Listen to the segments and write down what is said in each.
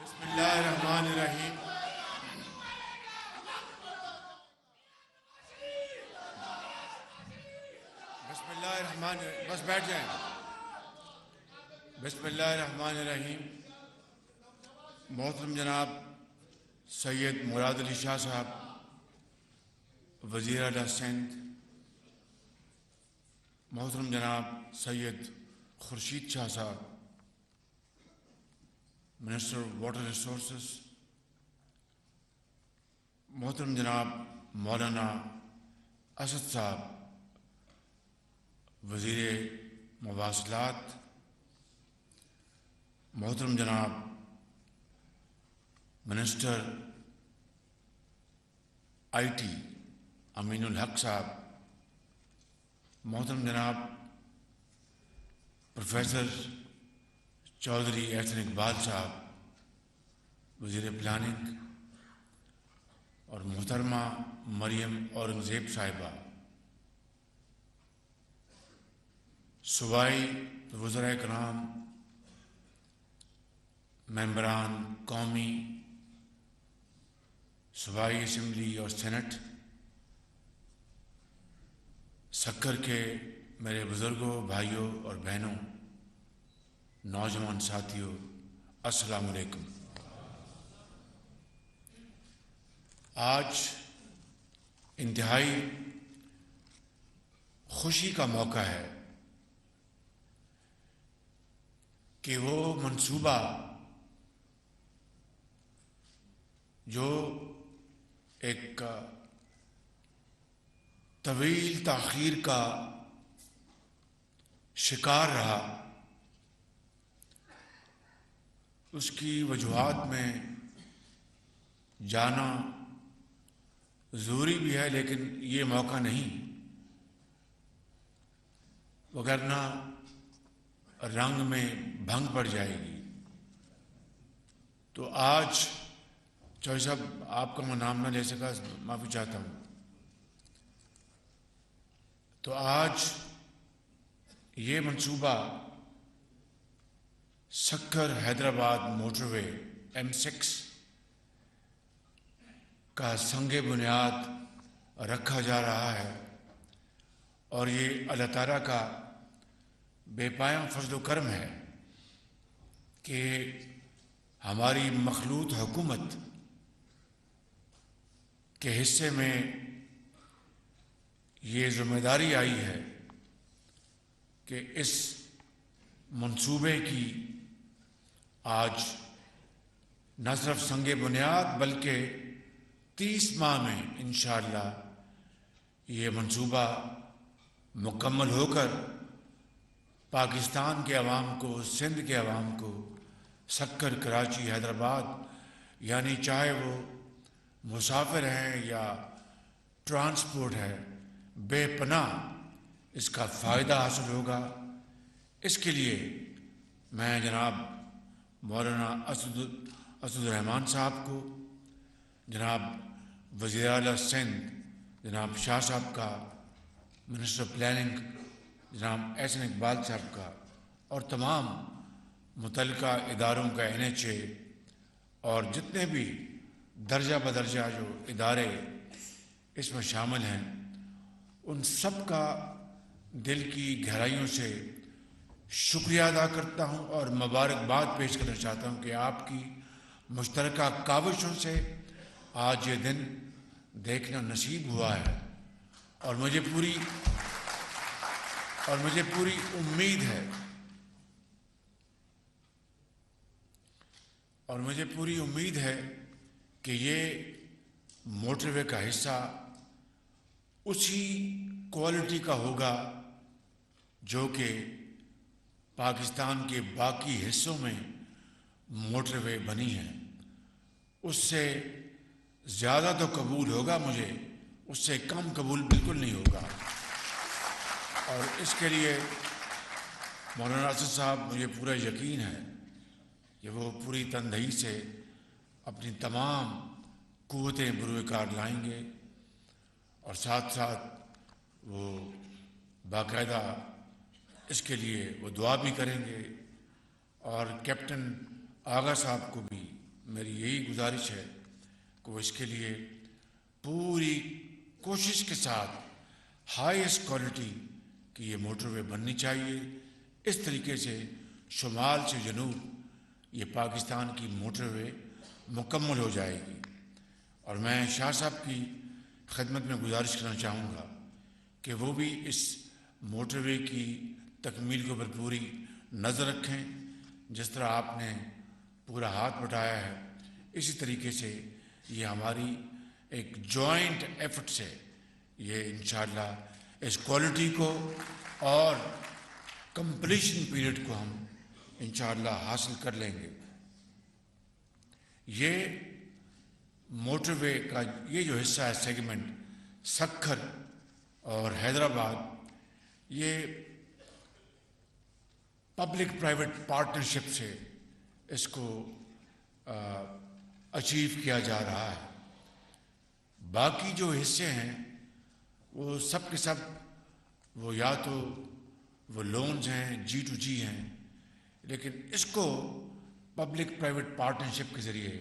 بسم اللہ الرحمن الرحیم. بسم اللہ الرحمن بس بیٹھ جائیں. بسم اللہ الرحمن الرحیم. محترم جناب سید مراد علی شاہ صاحب وزیر اعلیٰ سندھ، محترم جناب سید خورشید شاہ صاحب منسٹر واٹر ریسورسز، محترم جناب مولانا اسد صاحب وزیر مواصلات، محترم جناب منسٹر آئی ٹی امین الحق صاحب، محترم جناب پروفیسر چودھری احسن اقبال صاحب وزیر پلاننگ، اور محترمہ مریم اورنگزیب صاحبہ صوبائی وزراء کرام، ممبران قومی صوبائی اسمبلی اور سینٹ، سکر کے میرے بزرگوں، بھائیوں اور بہنوں، نوجوان ساتھیوں، السلام علیکم. آج انتہائی خوشی کا موقع ہے کہ وہ منصوبہ جو ایک طویل تاخیر کا شکار رہا، اس کی وجوہات میں جانا ضروری بھی ہے، لیکن یہ موقع نہیں، وگرنہ رنگ میں بھنگ پڑ جائے گی. تو آج چوہدری صاحب آپ کا میں نام نہ لے سکا، معافی چاہتا ہوں. تو آج یہ منصوبہ سکر حیدرآباد موٹر وے M6 کا سنگ بنیاد رکھا جا رہا ہے، اور یہ اللہ تعالیٰ کا بے پایاں فضل و کرم ہے کہ ہماری مخلوط حکومت کے حصے میں یہ ذمہ داری آئی ہے کہ اس منصوبے کی آج نہ صرف سنگ بنیاد بلکہ 30 ماہ میں انشاءاللہ یہ منصوبہ مکمل ہو کر پاکستان کے عوام کو، سندھ کے عوام کو، سکر، کراچی، حیدرآباد، یعنی چاہے وہ مسافر ہیں یا ٹرانسپورٹ ہے، بے پناہ اس کا فائدہ حاصل ہوگا. اس کے لیے میں جناب مولانا اسد الرحمان صاحب کو، جناب وزیر اعلیٰ سندھ جناب شاہ صاحب کا، منسٹر پلاننگ جناب احسن اقبال صاحب کا، اور تمام متعلقہ اداروں کا NHA اور جتنے بھی درجہ بدرجہ جو ادارے اس میں شامل ہیں، ان سب کا دل کی گہرائیوں سے شکریہ ادا کرتا ہوں اور مبارکباد پیش کرنا چاہتا ہوں کہ آپ کی مشترکہ کاوشوں سے آج یہ دن دیکھنا نصیب ہوا ہے. اور مجھے پوری امید ہے کہ یہ موٹر وے کا حصہ اسی کوالٹی کا ہوگا جو کہ پاکستان کے باقی حصوں میں موٹر وے بنی ہے. اس سے زیادہ تو قبول ہوگا مجھے، اس سے کم قبول بالکل نہیں ہوگا. اور اس کے لیے مولانا اسد صاحب مجھے پورا یقین ہے کہ وہ پوری تندہی سے اپنی تمام قوتیں بروئے کار لائیں گے، اور ساتھ ساتھ وہ باقاعدہ اس کے لیے وہ دعا بھی کریں گے. اور کیپٹن آغا صاحب کو بھی میری یہی گزارش ہے کہ وہ اس کے لیے پوری کوشش کے ساتھ ہائیسٹ کوالٹی کی یہ موٹر وے بننی چاہیے. اس طریقے سے شمال سے جنوب یہ پاکستان کی موٹر وے مکمل ہو جائے گی. اور میں شاہ صاحب کی خدمت میں گزارش کرنا چاہوں گا کہ وہ بھی اس موٹر وے کی تکمیل کے اوپر پوری نظر رکھیں. جس طرح آپ نے پورا ہاتھ بٹایا ہے اسی طریقے سے یہ ہماری ایک جوائنٹ ایفرٹ سے یہ انشاءاللہ اس کوالٹی کو اور کمپلیشن پیریڈ کو ہم انشاءاللہ حاصل کر لیں گے. یہ موٹر وے کا یہ جو حصہ ہے سیگمنٹ سکھر اور حیدرآباد یہ پبلک پرائیویٹ پارٹنرشپ سے اس کو اچیو کیا جا رہا ہے. باقی جو حصے ہیں وہ سب کے سب وہ یا تو وہ لونز ہیں جی ٹو جی ہیں لیکن اس کو پبلک پرائیویٹ پارٹنرشپ کے ذریعے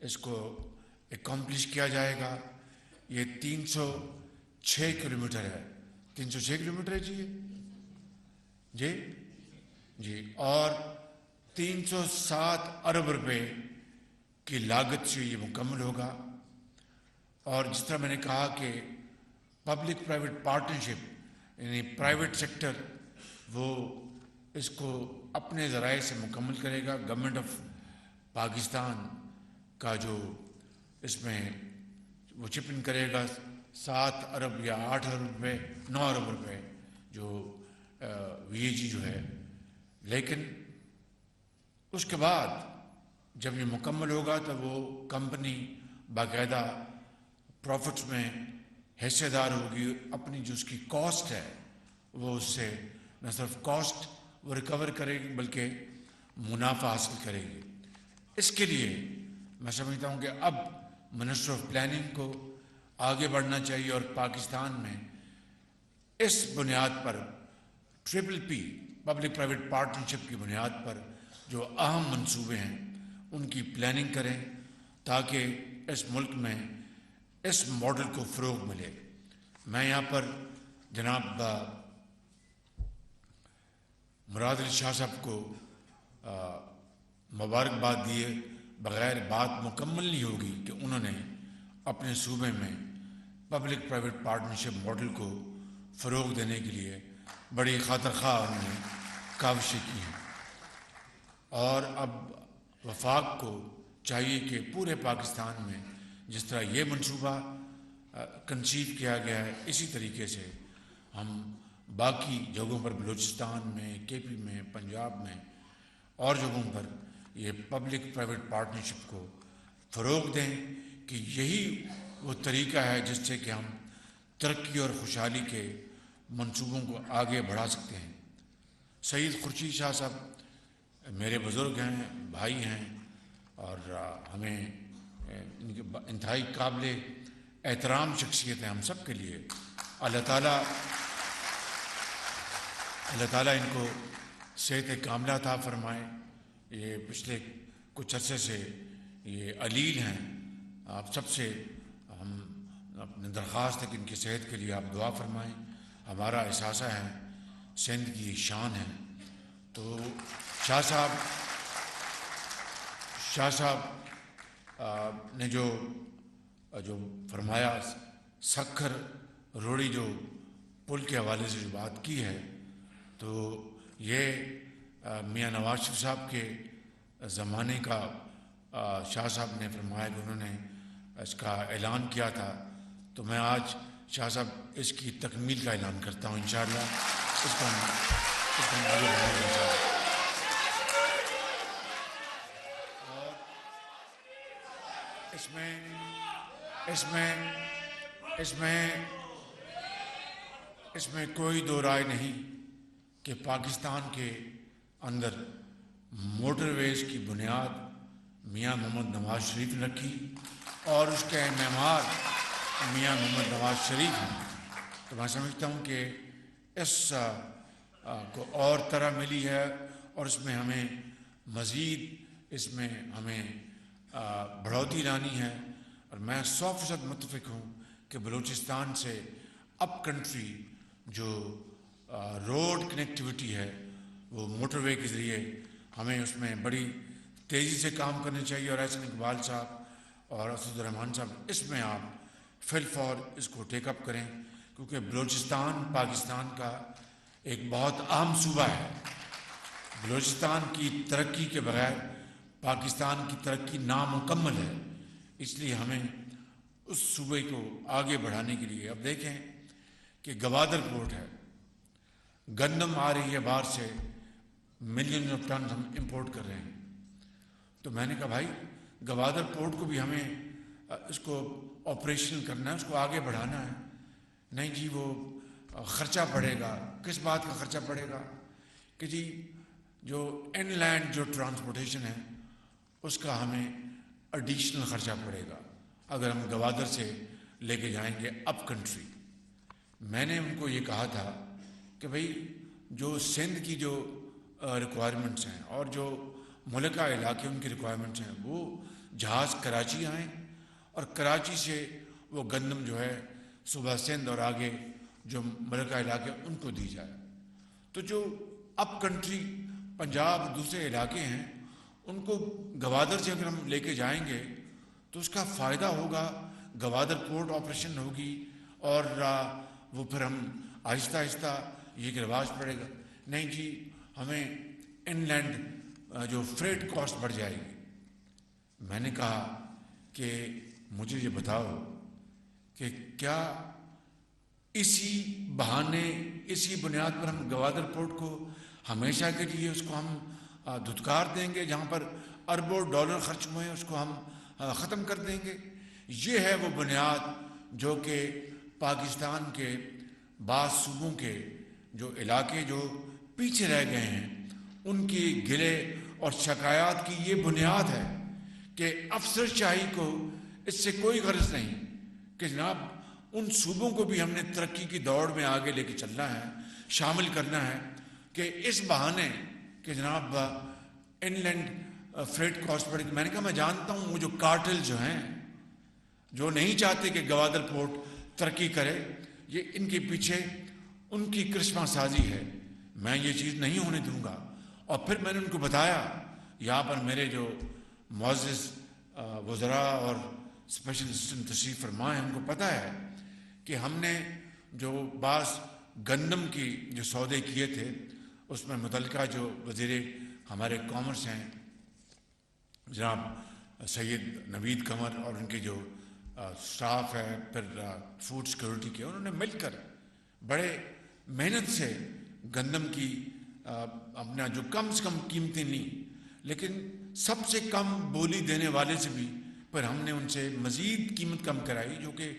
اس کو اکمپلش کیا جائے گا. یہ 306 کلومیٹر ہے. 306 کلومیٹر ہے جی اور 307 ارب روپے کی لاگت سے یہ مکمل ہوگا. اور جس طرح میں نے کہا کہ پبلک پرائیویٹ پارٹنرشپ یعنی پرائیویٹ سیکٹر وہ اس کو اپنے ذرائع سے مکمل کرے گا. گورنمنٹ آف پاکستان کا جو اس میں وہ چپ ان کرے گا 7 ارب یا 8 ارب روپے 9 ارب روپے جو وی اے جی جو ہے. لیکن اس کے بعد جب یہ مکمل ہوگا تو وہ کمپنی باقاعدہ پروفٹس میں حصے دار ہوگی. اپنی جو اس کی کاسٹ ہے وہ اس سے نہ صرف کاسٹ وہ ریکور کرے گی بلکہ منافع حاصل کرے گی. اس کے لیے میں سمجھتا ہوں کہ اب منسٹر آف پلاننگ کو آگے بڑھنا چاہیے اور پاکستان میں اس بنیاد پر ٹرپل پی پبلک پرائیویٹ پارٹنرشپ کی بنیاد پر جو اہم منصوبے ہیں ان کی پلاننگ کریں تاکہ اس ملک میں اس ماڈل کو فروغ ملے. میں یہاں پر جناب مراد علی شاہ صاحب کو مبارکباد دیے بغیر بات مکمل نہیں ہوگی کہ انہوں نے اپنے صوبے میں پبلک پرائیویٹ پارٹنرشپ ماڈل کو فروغ دینے کے لیے بڑی خاطر خواہ انہوں نے کاوشیں کی ہیں. اور اب وفاق کو چاہیے کہ پورے پاکستان میں جس طرح یہ منصوبہ کنسیو کیا گیا ہے اسی طریقے سے ہم باقی جگہوں پر بلوچستان میں کے پی میں پنجاب میں اور جگہوں پر یہ پبلک پرائیویٹ پارٹنرشپ کو فروغ دیں کہ یہی وہ طریقہ ہے جس سے کہ ہم ترقی اور خوشحالی کے منصوبوں کو آگے بڑھا سکتے ہیں. سید خورشید شاہ صاحب میرے بزرگ ہیں بھائی ہیں اور ہمیں ان کے انتہائی قابل احترام شخصیت ہیں ہم سب کے لیے. اللہ تعالیٰ ان کو صحت کاملہ عطا فرمائے. یہ پچھلے کچھ عرصے سے یہ علیل ہیں. آپ سب سے ہم اپنے درخواست ہے کہ ان کی صحت کے لیے آپ دعا فرمائیں. ہمارا احساسہ ہے سندھ کی شان ہے. تو شاہ صاحب نے جو فرمایا سکھر روڑی جو پل کے حوالے سے جو بات کی ہے تو یہ میاں نواز شریف صاحب کے زمانے کا شاہ صاحب نے فرمایا کہ انہوں نے اس کا اعلان کیا تھا. تو میں آج شاہ صاحب اس کی تکمیل کا اعلان کرتا ہوں انشاءاللہ. اس کا آگے بڑھایا جائے. اور اس میں کوئی دو رائے نہیں کہ پاکستان کے اندر موٹر ویز کی بنیاد میاں محمد نواز شریف نے رکھی اور اس کے معمار میاں محمد نواز شریف ہیں. تو میں سمجھتا ہوں کہ اس کو اور طرح ملی ہے اور اس میں ہمیں مزید اس میں ہمیں بڑھوتری لانی ہے، اور میں 100% متفق ہوں کہ بلوچستان سے اپ کنٹری جو روڈ کنیکٹیوٹی ہے وہ موٹر وے کے ذریعے ہمیں اس میں بڑی تیزی سے کام کرنا چاہیے، اور احسن اقبال صاحب اور اسد الرحمان صاحب اس میں آپ فی الفور اس کو ٹیک اپ کریں، کیونکہ بلوچستان پاکستان کا ایک بہت اہم صوبہ ہے۔ بلوچستان کی ترقی کے بغیر پاکستان کی ترقی نامکمل ہے، اس لیے ہمیں اس صوبے کو آگے بڑھانے کے لیے، اب دیکھیں کہ گوادر پورٹ ہے، گندم آ رہی ہے باہر سے، ملین آف ٹن ہم امپورٹ کر رہے ہیں، تو میں نے کہا بھائی گوادر پورٹ کو بھی ہمیں اس کو آپریشنل کرنا ہے، اس کو آگے بڑھانا ہے۔ نہیں جی وہ خرچہ پڑے گا، کس بات کا خرچہ پڑے گا کہ جی جو ان لینڈ جو ٹرانسپورٹیشن ہے اس کا ہمیں ایڈیشنل خرچہ پڑے گا اگر ہم گوادر سے لے کے جائیں گے اپ کنٹری۔ میں نے ان کو یہ کہا تھا کہ بھئی جو سندھ کی جو ریکوائرمنٹس ہیں اور جو ملکہ علاقے ان کی ریکوائرمنٹس ہیں وہ جہاز کراچی آئیں اور کراچی سے وہ گندم جو ہے صوبہ سندھ اور آگے جو ملکہ علاقے ان کو دی جائے، تو جو اپ کنٹری پنجاب دوسرے علاقے ہیں ان کو گوادر سے اگر ہم لے کے جائیں گے تو اس کا فائدہ ہوگا، گوادر پورٹ آپریشن ہوگی اور وہ پھر ہم آہستہ آہستہ یہ رواج پڑے گا۔ نہیں جی ہمیں ان لینڈ جو فریٹ کاسٹ بڑھ جائے گی۔ میں نے کہا کہ مجھے یہ بتاؤ کہ کیا اسی بہانے اسی بنیاد پر ہم گوادر پورٹ کو ہمیشہ کے لیے اس کو ہم دھتکار دیں گے، جہاں پر اربوں ڈالر خرچ ہوئے ہیں اس کو ہم ختم کر دیں گے؟ یہ ہے وہ بنیاد جو کہ پاکستان کے بعض صوبوں کے جو علاقے جو پیچھے رہ گئے ہیں ان کی گلے اور شکایات کی یہ بنیاد ہے کہ افسر شاہی کو اس سے کوئی غرض نہیں کہ جناب ان صوبوں کو بھی ہم نے ترقی کی دوڑ میں آگے لے کے چلنا ہے، شامل کرنا ہے، کہ اس بہانے کہ جناب ان لینڈ فریٹ کاسٹ پڑے گی۔ میں نے کہا میں جانتا ہوں وہ جو کارٹل جو ہیں جو نہیں چاہتے کہ گوادر پورٹ ترقی کرے، یہ ان کے پیچھے ان کی کرشمہ سازی ہے، میں یہ چیز نہیں ہونے دوں گا۔ اور پھر میں نے ان کو بتایا، یہاں پر میرے جو معزز وزراء اور اسپیشل اسسٹنٹ تشریف فرما ہیں ان کو پتہ ہے کہ ہم نے جو بعض گندم کی جو سودے کیے تھے اس میں متعلقہ جو وزیر ہمارے کامرس ہیں جناب سید نوید قمر اور ان کے جو سٹاف ہے، پھر فوڈ سیکورٹی کے، انہوں نے مل کر بڑے محنت سے گندم کی اپنا جو کم سے کم قیمتیں لی، لیکن سب سے کم بولی دینے والے سے بھی پھر ہم نے ان سے مزید قیمت کم کرائی، جو کہ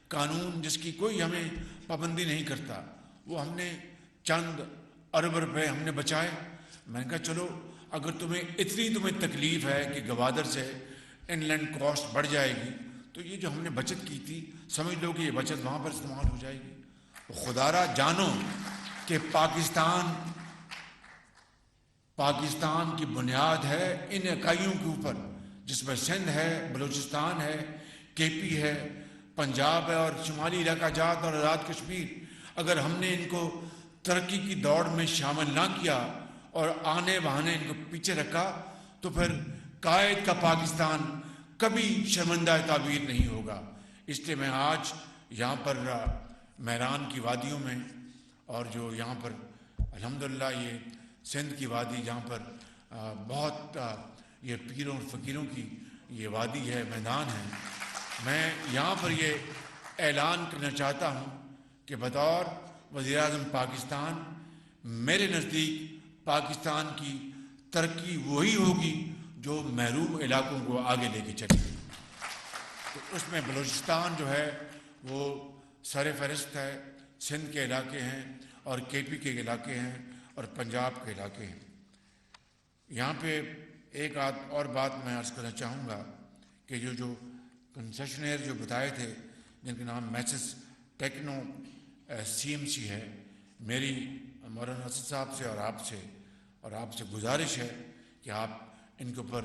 قانون جس کی کوئی ہمیں پابندی نہیں کرتا، وہ ہم نے چند ارب روپے ہم نے بچائے۔ میں نے کہا چلو اگر تمہیں تکلیف ہے کہ گوادر سے ان لینڈ کاسٹ بڑھ جائے گی تو یہ جو ہم نے بچت کی تھی سمجھ لو کہ یہ بچت وہاں پر استعمال ہو جائے گی۔ خدا را جانو کہ پاکستان کی بنیاد ہے ان اکائیوں کے اوپر، جس میں سندھ ہے، بلوچستان ہے، کے پی ہے، پنجاب ہے اور شمالی علاقہ جات اور آزاد کشمیر۔ اگر ہم نے ان کو ترقی کی دوڑ میں شامل نہ کیا اور آنے بہانے ان کو پیچھے رکھا تو پھر قائد کا پاکستان کبھی شرمندہ تعبیر نہیں ہوگا۔ اس لیے میں آج یہاں پر میران کی وادیوں میں اور جو یہاں پر الحمدللہ یہ سندھ کی وادی جہاں پر بہت یہ پیروں اور فقیروں کی یہ وادی ہے، میدان ہے، میں یہاں پر یہ اعلان کرنا چاہتا ہوں کہ بطور وزیر اعظم پاکستان میرے نزدیک پاکستان کی ترقی وہی ہوگی جو محروم علاقوں کو آگے لے کے چلے گی۔ تو اس میں بلوچستان جو ہے وہ سر فہرست ہے، سندھ کے علاقے ہیں اور کے پی کے علاقے ہیں اور پنجاب کے علاقے ہیں۔ یہاں پہ ایک اور بات میں عرض کرنا چاہوں گا کہ جو کنسیشنر جو بتائے تھے جن کے نام messrs techno C M C ہے، میری مولانا اسد صاحب سے اور آپ سے گزارش ہے کہ آپ ان کے اوپر